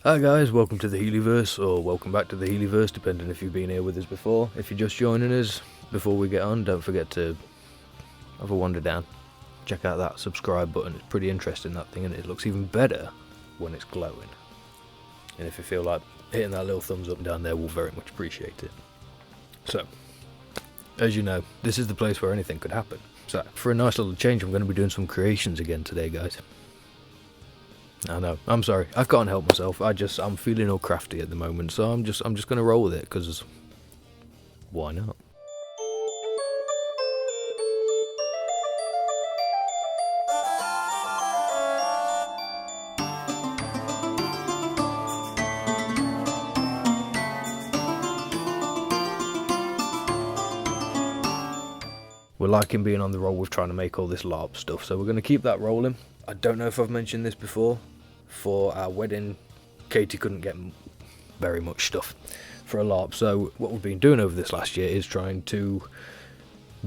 Hi guys, welcome to the Healeyverse, or welcome back to the Healeyverse, depending if you've been here with us before. If you're just joining us, before we get on, don't forget to have a wander down. Check out that subscribe button, it's pretty interesting, that thing, and it looks even better when it's glowing. And if you feel like hitting that little thumbs up down there, we'll very much appreciate it. So, as you know, this is the place where anything could happen. So, for a nice little change, I'm going to be doing some creations again today, guys. I know, I'm sorry, I can't help myself, I'm feeling all crafty at the moment, so I'm just gonna roll with it, because why not? We're liking being on the roll with trying to make all this LARP stuff, so we're going to keep that rolling. I don't know if I've mentioned this before. For our wedding, Katie couldn't get very much stuff for a LARP, so what we've been doing over this last year is trying to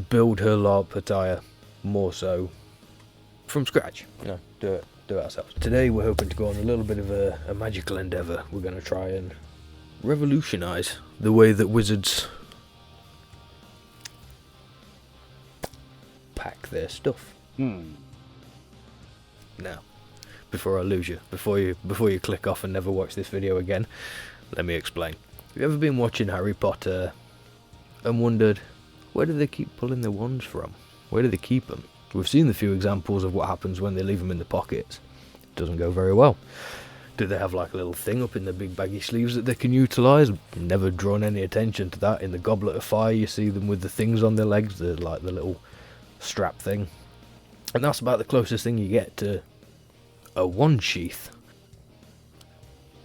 build her LARP attire more so from scratch, you know, do it ourselves. Today we're hoping to go on a little bit of a magical endeavour. We're going to try and revolutionise the way that wizards pack their stuff. Now, before I lose you, before you click off and never watch this video again, let me explain. Have you ever been watching Harry Potter and wondered, where do they keep pulling their wands from? Where do they keep them? We've seen the few examples of what happens when they leave them in the pockets. It doesn't go very well. Do they have like a little thing up in the big baggy sleeves that they can utilise? Never drawn any attention to that. In the Goblet of Fire you see them with the things on their legs, the little strap thing. And that's about the closest thing you get to a wand sheath.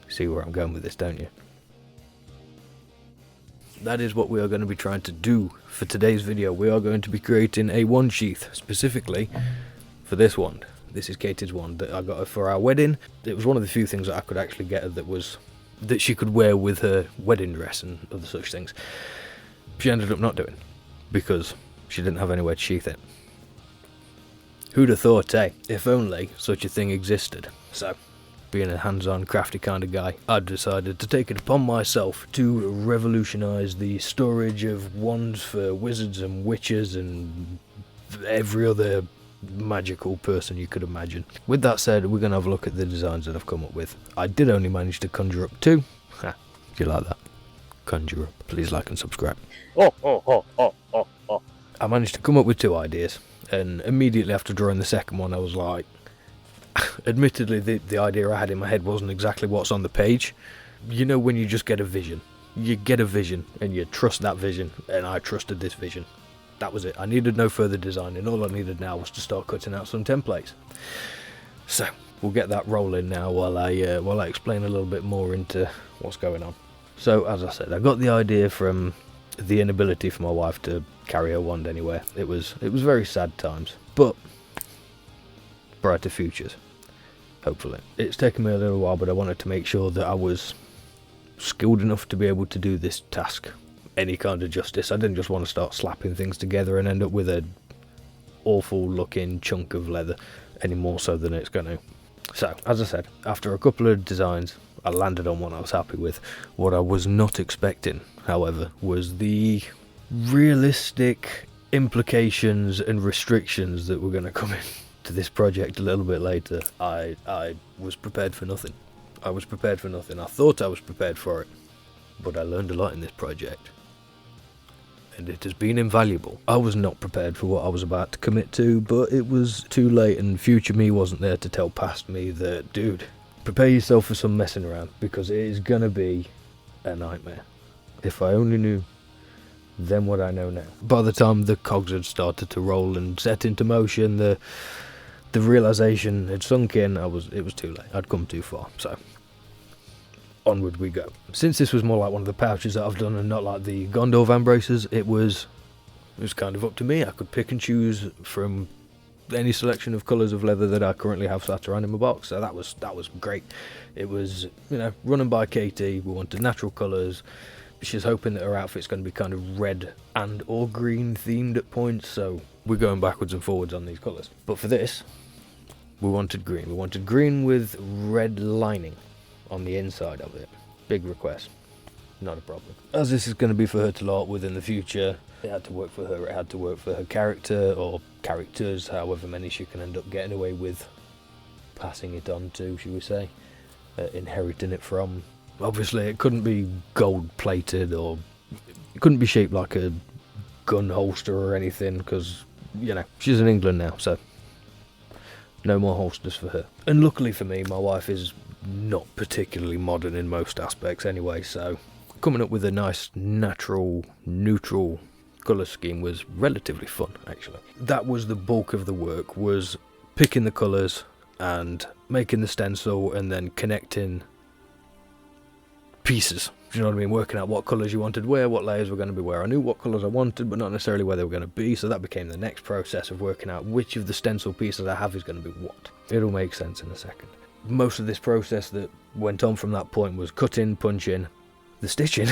See where I'm going with this, don't you? That is what we are going to be trying to do for today's video. We are going to be creating a wand sheath, specifically for this wand. This is Katie's wand that I got her for our wedding. It was one of the few things that I could actually get her that she could wear with her wedding dress and other such things. She ended up not doing, because she didn't have anywhere to sheath it. Who'd have thought, eh? If only such a thing existed. So, being a hands-on, crafty kind of guy, I decided to take it upon myself to revolutionise the storage of wands for wizards and witches and every other magical person you could imagine. With that said, we're going to have a look at the designs that I've come up with. I did only manage to conjure up two. Ha, do you like that? Conjure up. Please like and subscribe. I managed to come up with two ideas. And immediately after drawing the second one, I was like, admittedly, the idea I had in my head wasn't exactly what's on the page. You know when you just get a vision. You get a vision, and you trust that vision, and I trusted this vision. That was it. I needed no further design, and all I needed now was to start cutting out some templates. So, we'll get that rolling now while I explain a little bit more into what's going on. So, as I said, I got the idea from the inability for my wife to carry her wand anywhere. It was very sad times, but brighter futures, hopefully. It's taken me a little while, but I wanted to make sure that I was skilled enough to be able to do this task any kind of justice. I didn't just want to start slapping things together and end up with a awful looking chunk of leather, any more so than it's going to. So, as I said, after a couple of designs, I landed on one I was happy with. What I was not expecting, however, was the realistic implications and restrictions that were going to come in to this project a little bit later. I was prepared for nothing. I was prepared for nothing. I thought I was prepared for it, but I learned a lot in this project. and it has been invaluable. I was not prepared for what I was about to commit to, but it was too late, and future me wasn't there to tell past me that, dude, prepare yourself for some messing around, because it is gonna be a nightmare. If I only knew then what I know now. By the time the cogs had started to roll and set into motion, the realization had sunk in. It was too late. I'd come too far. So onward we go. Since this was more like one of the pouches that I've done and not like the Gondor van braces, it was kind of up to me. I could pick and choose from any selection of colours of leather that I currently have sat around in my box. So that was great. It was, running by Katie. We wanted natural colours. She's hoping that her outfit's going to be kind of red and or green themed at points, so we're going backwards and forwards on these colours. But for this, we wanted green. We wanted green with red lining on the inside of it. Big request. Not a problem. As this is going to be for her to LARP with in the future, it had to work for her. It had to work for her character, or characters, however many she can end up getting away with passing it on to, should we say, inheriting it from. Obviously, it couldn't be gold-plated, or it couldn't be shaped like a gun holster or anything, because, she's in England now, so no more holsters for her. And luckily for me, my wife is not particularly modern in most aspects anyway, so coming up with a nice, natural, neutral colour scheme was relatively fun, actually. That was the bulk of the work, was picking the colours and making the stencil and then connecting pieces. Do you know what I mean? Working out what colours you wanted where, what layers were going to be where. I knew what colours I wanted, but not necessarily where they were going to be, so that became the next process of working out which of the stencil pieces I have is going to be what. It'll make sense in a second. Most of this process that went on from that point was cutting, punching. The stitching,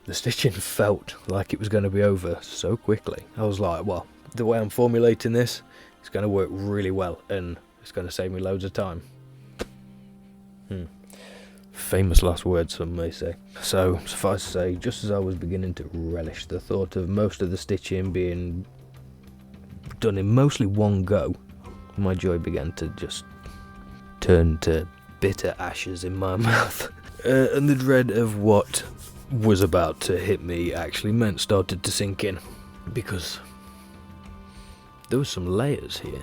the stitching felt like it was going to be over so quickly. I was like, well, the way I'm formulating this, it's going to work really well, and it's going to save me loads of time. Famous last words, some may say. So, suffice to say, just as I was beginning to relish the thought of most of the stitching being done in mostly one go, my joy began to just turn to bitter ashes in my mouth. And the dread of what was about to hit me actually started to sink in, because there was some layers here.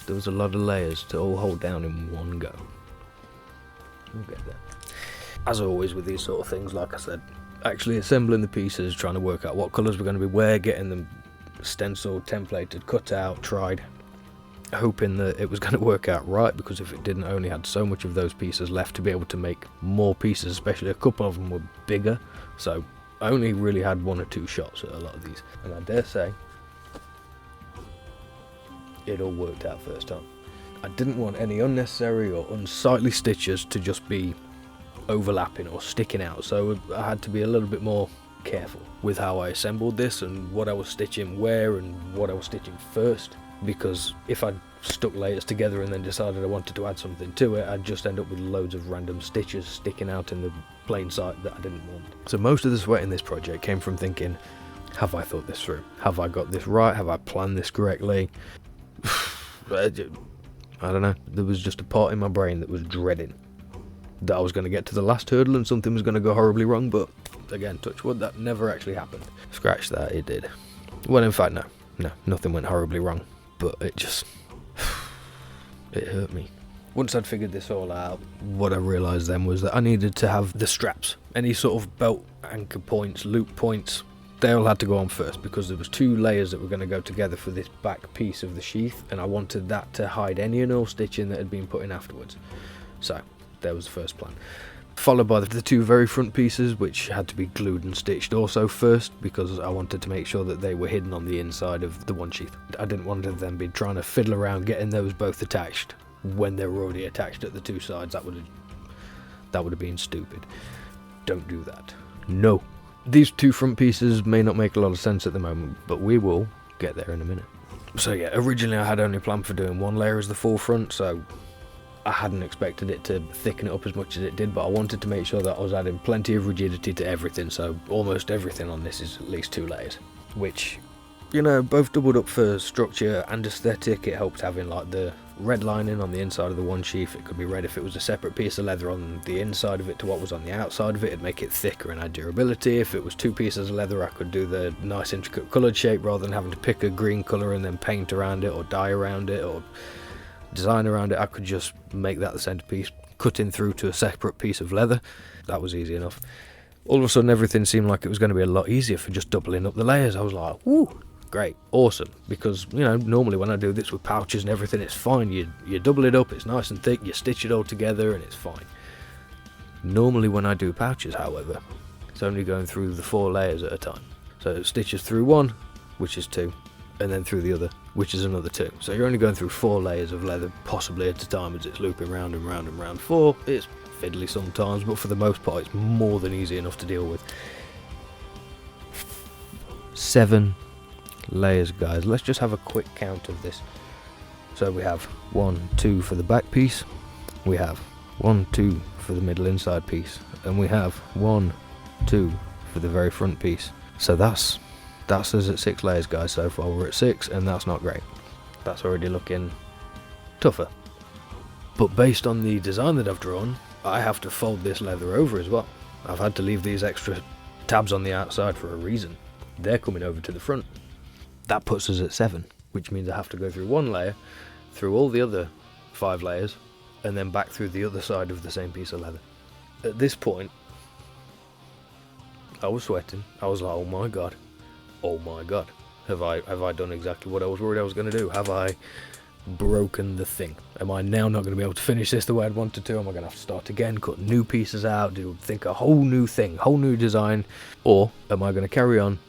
There was a lot of layers to all hold down in one go. We'll get there. As always with these sort of things, like I said, actually assembling the pieces, trying to work out what colours were going to be where, getting them stenciled, templated, cut out, tried, hoping that it was going to work out right, because if it didn't, I only had so much of those pieces left to be able to make more pieces, especially a couple of them were bigger, so I only really had 1 or 2 shots at a lot of these, and I dare say it all worked out first time. I didn't want any unnecessary or unsightly stitches to just be overlapping or sticking out, so I had to be a little bit more careful with how I assembled this and what I was stitching where and what I was stitching first, because if I stuck layers together and then decided I wanted to add something to it, I'd just end up with loads of random stitches sticking out in the plain sight that I didn't want. So most of the sweat in this project came from thinking, have I thought this through? Have I got this right? Have I planned this correctly? I don't know, there was just a part in my brain that was dreading that I was going to get to the last hurdle and something was going to go horribly wrong, but again, touch wood, that never actually happened. Scratch that, it did. Well, in fact, no, nothing went horribly wrong, but it hurt me. Once I'd figured this all out, what I realised then was that I needed to have the straps. Any sort of belt anchor points, loop points, they all had to go on first, because there was 2 layers that were going to go together for this back piece of the sheath, and I wanted that to hide any and all stitching that had been put in afterwards. So there was the first plan, followed by the 2 very front pieces, which had to be glued and stitched also first, because I wanted to make sure that they were hidden on the inside of the Wand Sheath. I didn't want to then be trying to fiddle around getting those both attached when they were already attached at the 2 sides. That would have been stupid. Don't do that. No. These 2 front pieces may not make a lot of sense at the moment, but we will get there in a minute. So yeah, originally I had only planned for doing 1 layer as the full front, so I hadn't expected it to thicken it up as much as it did, but I wanted to make sure that I was adding plenty of rigidity to everything, so almost everything on this is at least 2 layers, which, both doubled up for structure and aesthetic. It helped having like the red lining on the inside of the Wand Sheath. It could be red if it was a separate piece of leather on the inside of it to what was on the outside of it. It'd make it thicker and add durability. If it was 2 pieces of leather, I could do the nice intricate coloured shape rather than having to pick a green colour and then paint around it or dye around it or design around it. I could just make that the centerpiece, cutting through to a separate piece of leather. That was easy enough. All of a sudden everything seemed like it was going to be a lot easier for just doubling up the layers. I was like, woo, great, awesome. Because, you know, normally when I do this with pouches and everything, it's fine. You double it up, it's nice and thick, you stitch it all together and it's fine. Normally when I do pouches, however, it's only going through the 4 layers at a time. So it stitches through 1, which is 2, and then through the other, which is another 2. So you're only going through 4 layers of leather, possibly at a time, as it's looping round and round and round. 4, it's fiddly sometimes, but for the most part it's more than easy enough to deal with. 7 layers, guys. Let's just have a quick count of this. So we have 1, 2 for the back piece, we have 1, 2 for the middle inside piece, and we have 1, 2 for the very front piece. So that's us at 6 layers, guys. So far we're at 6, and that's not great. That's already looking tougher. But based on the design that I've drawn, I have to fold this leather over as well. I've had to leave these extra tabs on the outside for a reason. They're coming over to the front. That puts us at 7, which means I have to go through 1 layer, through all the other 5 layers, and then back through the other side of the same piece of leather. At this point, I was sweating. I was like, oh my god, have I done exactly what I was worried I was going to do? Have I broken the thing? Am I now not going to be able to finish this the way I'd wanted to? Am I going to have to start again, cut new pieces out, think a whole new thing, whole new design? Or am I going to carry on,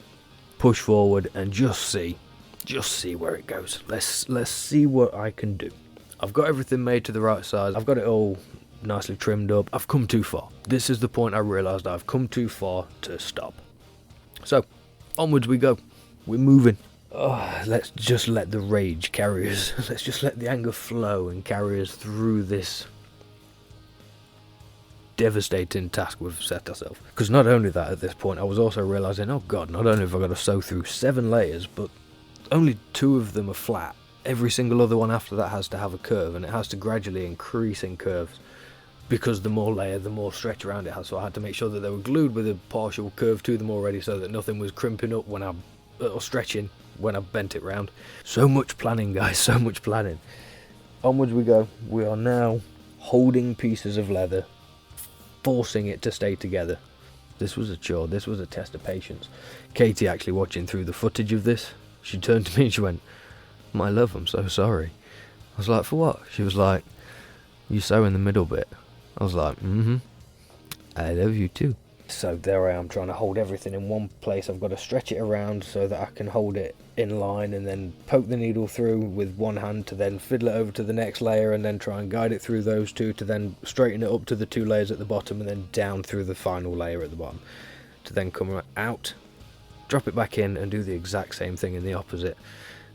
push forward, and just see where it goes? Let's see what I can do. I've got everything made to the right size. I've got it all nicely trimmed up. I've come too far. This is the point I realised I've come too far to stop. So, onwards we go. We're moving. Oh, let's just let the rage carry us. Let's just let the anger flow and carry us through this devastating task we've set ourselves. Because not only that, at this point I was also realising, oh god, not only have I got to sew through 7 layers, but only 2 of them are flat. Every single other one after that has to have a curve, and it has to gradually increase in curves, because the more layer, the more stretch around it has. So I had to make sure that they were glued with a partial curve to them already, so that nothing was crimping up when or stretching when I bent it round. So much planning, guys, so much planning. Onwards we go. We are now holding pieces of leather, forcing it to stay together. This was a chore. This was a test of patience. Katie, actually watching through the footage of this, she turned to me and she went, "My love, I'm so sorry." I was like, "For what?" She was like, "You sew in the middle bit." I was like, I love you too. So there I am, trying to hold everything in one place. I've got to stretch it around so that I can hold it in line, and then poke the needle through with one hand to then fiddle it over to the next layer, and then try and guide it through those 2 to then straighten it up to the 2 layers at the bottom, and then down through the final layer at the bottom, to then come out, drop it back in, and do the exact same thing in the opposite.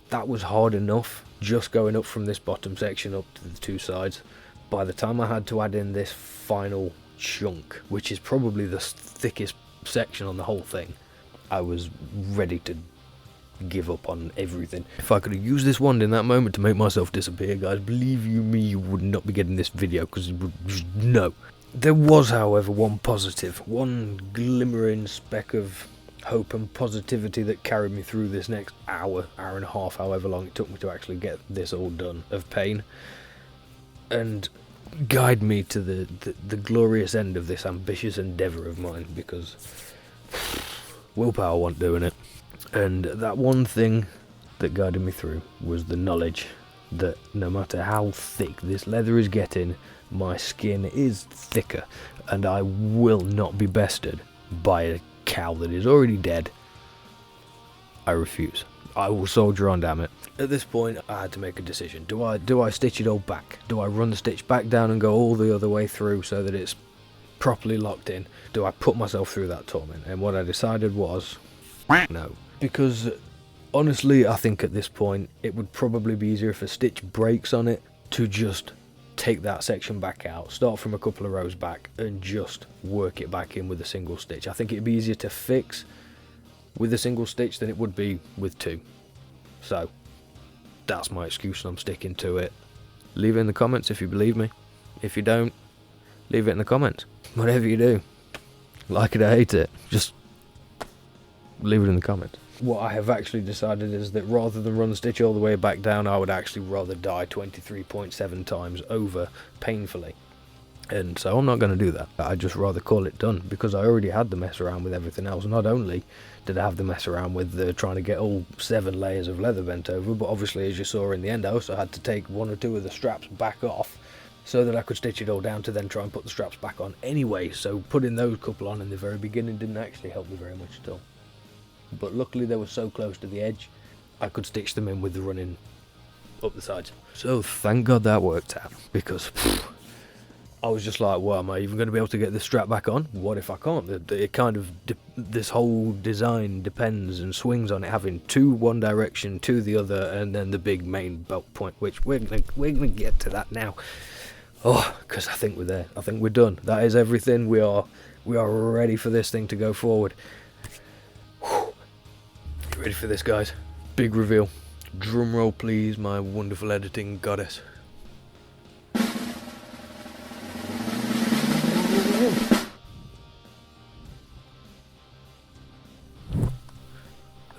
That was hard enough, just going up from this bottom section up to the 2 sides. By the time I had to add in this final chunk, which is probably the thickest section on the whole thing, I was ready to give up on everything. If I could have used this wand in that moment to make myself disappear, guys, believe you me, you would not be getting this video, because it would just no. There was, however, one positive, one glimmering speck of hope and positivity that carried me through this next hour and a half, however long it took me to actually get this all done, of pain, and guide me to the glorious end of this ambitious endeavour of mine, because willpower wasn't doing it. And that one thing that guided me through was the knowledge that no matter how thick this leather is getting, my skin is thicker, and I will not be bested by a cow that is already dead. I refuse. I will soldier on, damn it. At this point, I had to make a decision. Do I stitch it all back? Do I run the stitch back down and go all the other way through so that it's properly locked in? Do I put myself through that torment? And what I decided was, no. Because honestly, I think at this point, it would probably be easier if a stitch breaks on it to just take that section back out, start from a couple of rows back, and just work it back in with a single stitch. I think it'd be easier to fix with a single stitch than it would be with 2. So that's my excuse, and I'm sticking to it. Leave it in the comments if you believe me. If you don't, leave it in the comments. Whatever you do, like it or hate it, just leave it in the comments. What I have actually decided is that rather than run the stitch all the way back down, I would actually rather die 23.7 times over painfully. And so I'm not going to do that. I'd just rather call it done, because I already had to mess around with everything else. Not only did I have to mess around with trying to get all 7 layers of leather bent over, but obviously, as you saw in the end, I also had to take 1 or 2 of the straps back off so that I could stitch it all down to then try and put the straps back on anyway. So putting those couple on in the very beginning didn't actually help me very much at all. But luckily they were so close to the edge, I could stitch them in with the running up the sides. So thank God that worked out, because I was just like, well, am I even going to be able to get this strap back on? What if I can't? It kind of, this whole design depends and swings on it having 2 one direction, 2 the other, and then the big main belt point, which we're gonna get to that now. Oh, because I think we're there. I think we're done. That is everything. We are ready for this thing to go forward. Whew. You ready for this, guys? Big reveal. Drum roll, please, my wonderful editing goddess.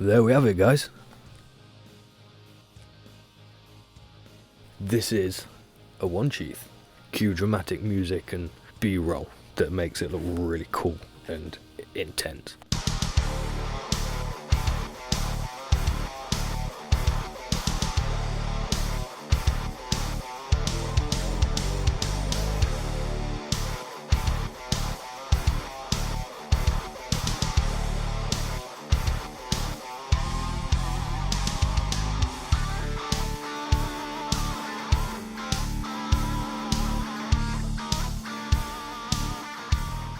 There we have it, guys. This is a Wand Sheath. Cue dramatic music and B-roll that makes it look really cool and intense.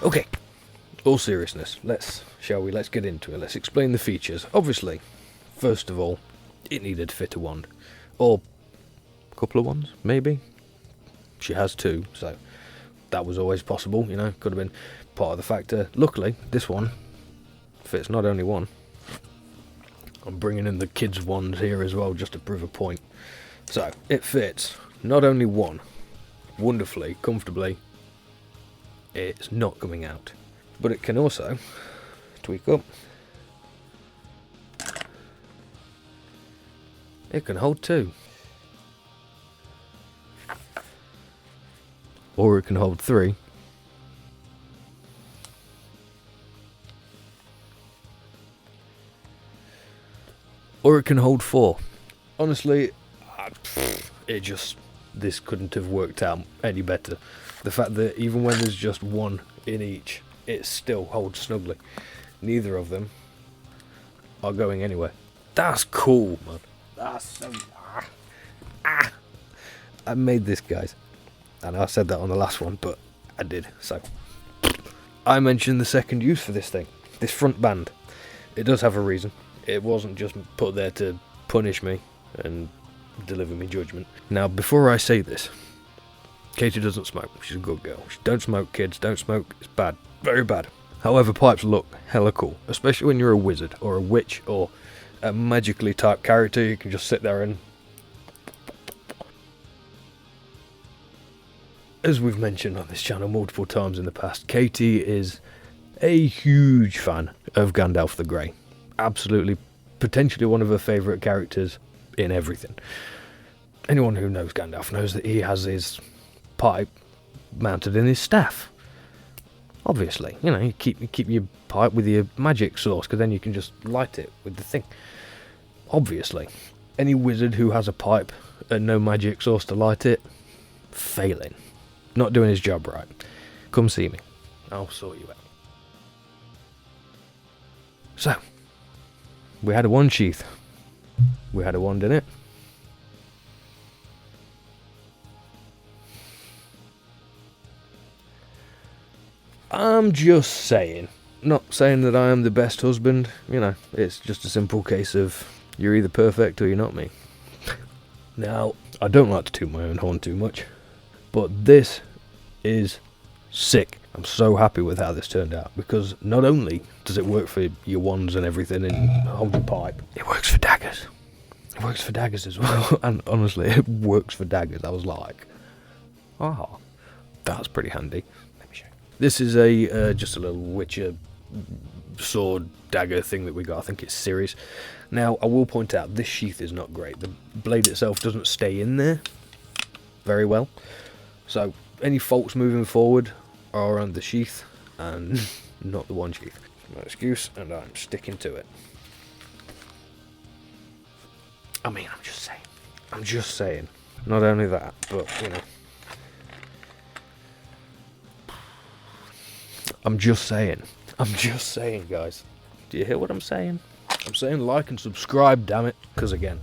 Okay, all seriousness, let's get into it. Let's explain the features. Obviously, first of all, it needed to fit a wand. Or a couple of wands, maybe? She has 2, so that was always possible, you know, could have been part of the factor. Luckily, this one fits not only 1. I'm bringing in the kids' wands here as well, just to prove a point. So, it fits not only 1, wonderfully, comfortably. It's not coming out, but it can also tweak up. It can hold 2, or it can hold 3, or it can hold 4. Honestly, this couldn't have worked out any better. The fact that even when there's just 1 in each, it still holds snugly. Neither of them are going anywhere. That's cool, man. That's so... I made this, guys. And I said that on the last one, but I did, so... I mentioned the second use for this thing. This front band. It does have a reason. It wasn't just put there to punish me and deliver me judgment. Now, before I say this, Katie doesn't smoke. She's a good girl. She don't smoke, kids. Don't smoke. It's bad. Very bad. However, pipes look hella cool. Especially when you're a wizard or a witch or a magically typed character. You can just sit there and... As we've mentioned on this channel multiple times in the past, Katie is a huge fan of Gandalf the Grey. Absolutely, potentially one of her favourite characters in everything. Anyone who knows Gandalf knows that he has his pipe mounted in his staff. Obviously, you know, you keep your pipe with your magic source, because then you can just light it with the thing. Obviously, any wizard who has a pipe and no magic source to light it, failing, not doing his job right. Come see me, I'll sort you out. So, we had a Wand Sheath. We had a wand in it. I'm just saying, not saying that I am the best husband, you know, it's just a simple case of you're either perfect or you're not me. Now, I don't like to toot my own horn too much, but this is sick. I'm so happy with how this turned out, because not only does it work for your wands and everything and hold your pipe, it works for daggers. It works for daggers as well, and honestly, it works for daggers. I was like, oh, that's pretty handy. Let me show you. This is a just a little Witcher sword dagger thing that we got. I think it's series. Now, I will point out, this sheath is not great. The blade itself doesn't stay in there very well. So, any faults moving forward are on the sheath and not the Wand Sheath. No excuse, and I'm sticking to it. I mean, I'm just saying. Not only that, but, you know. I'm just saying, guys. Do you hear what I'm saying? I'm saying like and subscribe, damn it. Because again,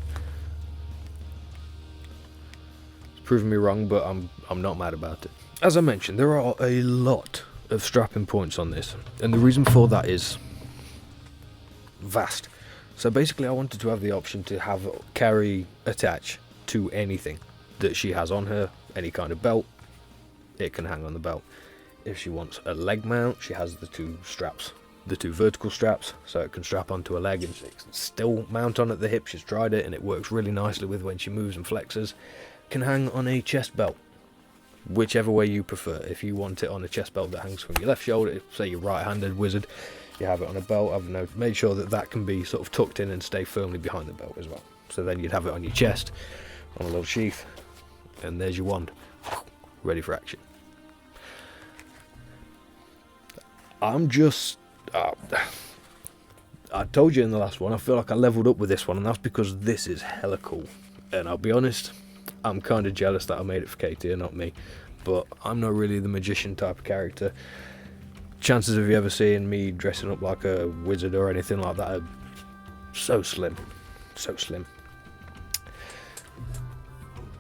it's proven me wrong, but I'm not mad about it. As I mentioned, there are a lot of strapping points on this, and the reason for that is vast. So basically, I wanted to have the option to have carry attach to anything that she has on her, any kind of belt. It can hang on the belt. If she wants a leg mount, she has the two straps, the two vertical straps, so it can strap onto a leg and she can still mount on at the hip. She's tried it and it works really nicely with when she moves and flexes. Can hang on a chest belt, whichever way you prefer. If you want it on a chest belt that hangs from your left shoulder, say you're right-handed wizard, you have it on a belt. I've made sure that that can be sort of tucked in and stay firmly behind the belt as well. So then you'd have it on your chest, on a little sheath, and there's your wand, ready for action. I'm just... I told you in the last one, I feel like I leveled up with this one, and that's because this is hella cool. And I'll be honest, I'm kind of jealous that I made it for Katie and not me. But I'm not really the magician type of character. Chances of you ever seeing me dressing up like a wizard or anything like that are so slim. So slim.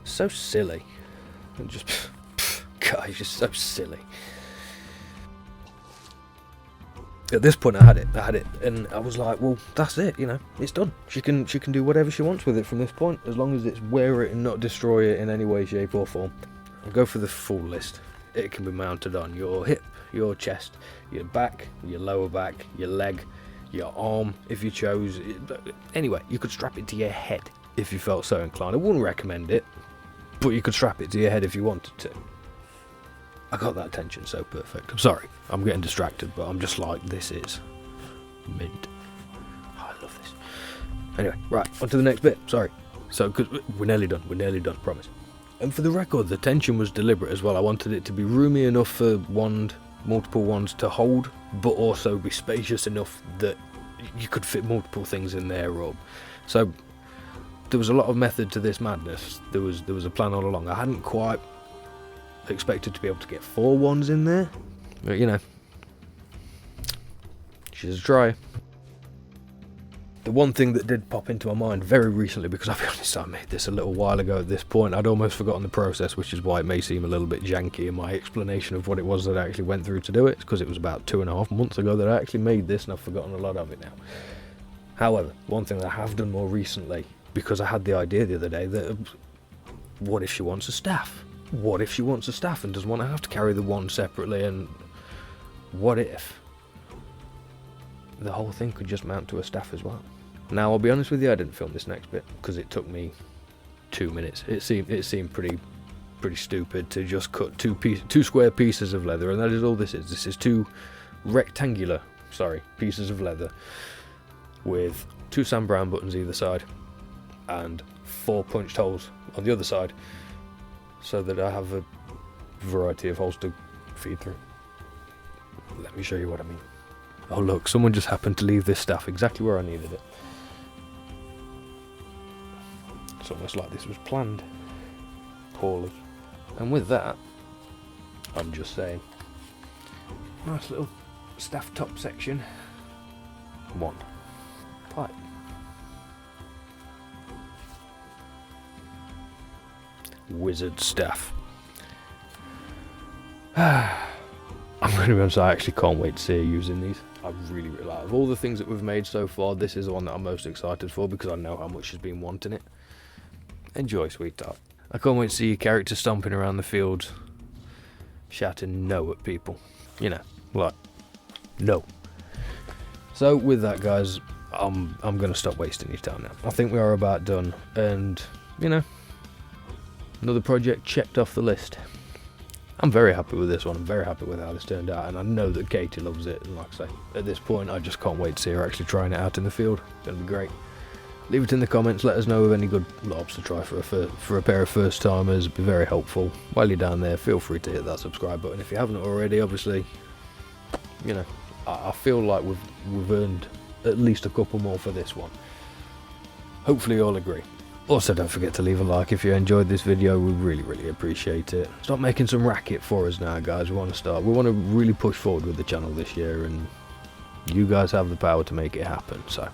So silly. And just... guys, you're so silly. At this point I had it, and I was like, well, that's it, you know, it's done. She can do whatever she wants with it from this point, as long as it's wear it and not destroy it in any way, shape or form. I'll go for the full list. It can be mounted on your hip, your chest, your back, your lower back, your leg, your arm, if you chose. Anyway, you could strap it to your head if you felt so inclined. I wouldn't recommend it, but you could strap it to your head if you wanted to. I got that tension so perfect. I'm sorry, I'm getting distracted, but I'm just like, this is mint. Oh, I love this. Anyway, right, on to the next bit. Sorry. So, because we're nearly done, promise. And for the record, the tension was deliberate as well. I wanted it to be roomy enough for multiple wands to hold, but also be spacious enough that you could fit multiple things in there. So, there was a lot of method to this madness. There was a plan all along. I hadn't quite expected to be able to get 4 wands in there, but you know, she's a try. The one thing that did pop into my mind very recently, because I'll be honest, I made this a little while ago at this point, I'd almost forgotten the process, which is why it may seem a little bit janky in my explanation of what it was that I actually went through to do it. It's because it was about 2.5 months ago that I actually made this, and I've forgotten a lot of it now. However, one thing that I have done more recently, because I had the idea the other day that what if she wants a staff? What if she wants a staff and doesn't want to have to carry the wand separately? And what if the whole thing could just mount to a staff as well? Now, I'll be honest with you, I didn't film this next bit because it took me 2 minutes. It seemed pretty stupid to just cut two square pieces of leather, and that is all this is. This is 2 rectangular pieces of leather with 2 Sam Brown buttons either side and 4 punched holes on the other side, so that I have a variety of holes to feed through. Let me show you what I mean. Oh look, someone just happened to leave this staff exactly where I needed it. It's almost like this was planned. Poorly. And with that, I'm just saying, nice little staff top section. 1 pipe. Wizard staff. I'm going to be honest, I actually can't wait to see her using these. I really like. Of all the things that we've made so far, this is the one that I'm most excited for because I know how much she's been wanting it. Enjoy, sweetheart. I can't wait to see your character stomping around the fields, shouting no at people. You know, like, no. So with that, guys, I'm going to stop wasting your time now. I think we are about done, and you know, another project checked off the list. I'm very happy with this one. I'm very happy with how this turned out, and I know that Katie loves it. And like I say, at this point, I just can't wait to see her actually trying it out in the field. It's going to be great. Leave it in the comments. Let us know of any good LARPs to try for a pair of first timers. It'd be very helpful. While you're down there, feel free to hit that subscribe button if you haven't already. Obviously, you know, I feel like we've earned at least a couple more for this one. Hopefully you all agree. Also, don't forget to leave a like if you enjoyed this video. We really appreciate it. Start making some racket for us now, guys. We want to really push forward with the channel this year, and you guys have the power to make it happen. So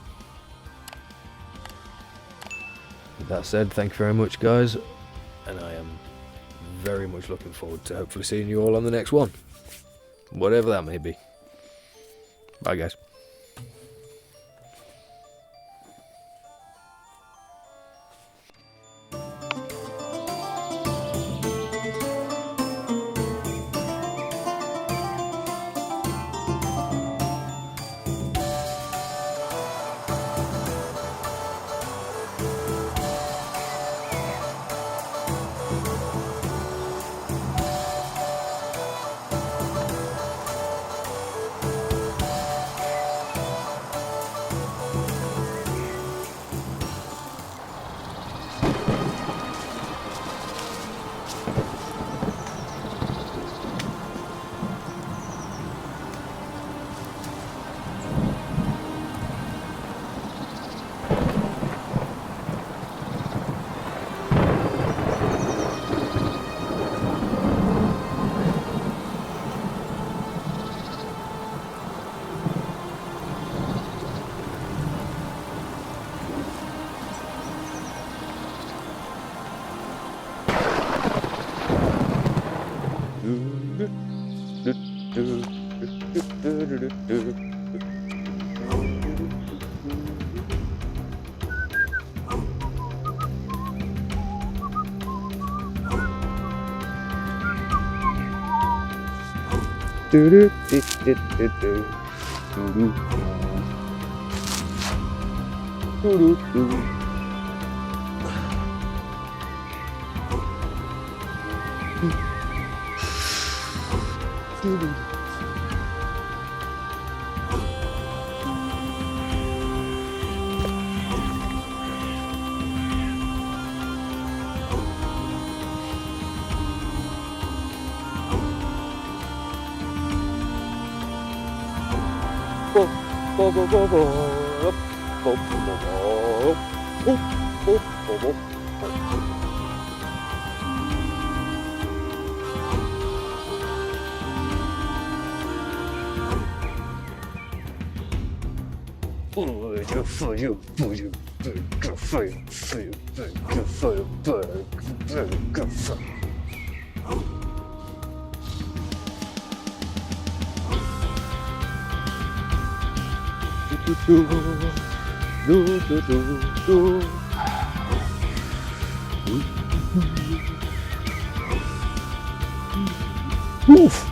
with that said, thank you very much, guys, and I am very much looking forward to hopefully seeing you all on the next one, whatever that may be. Bye, guys. Oof.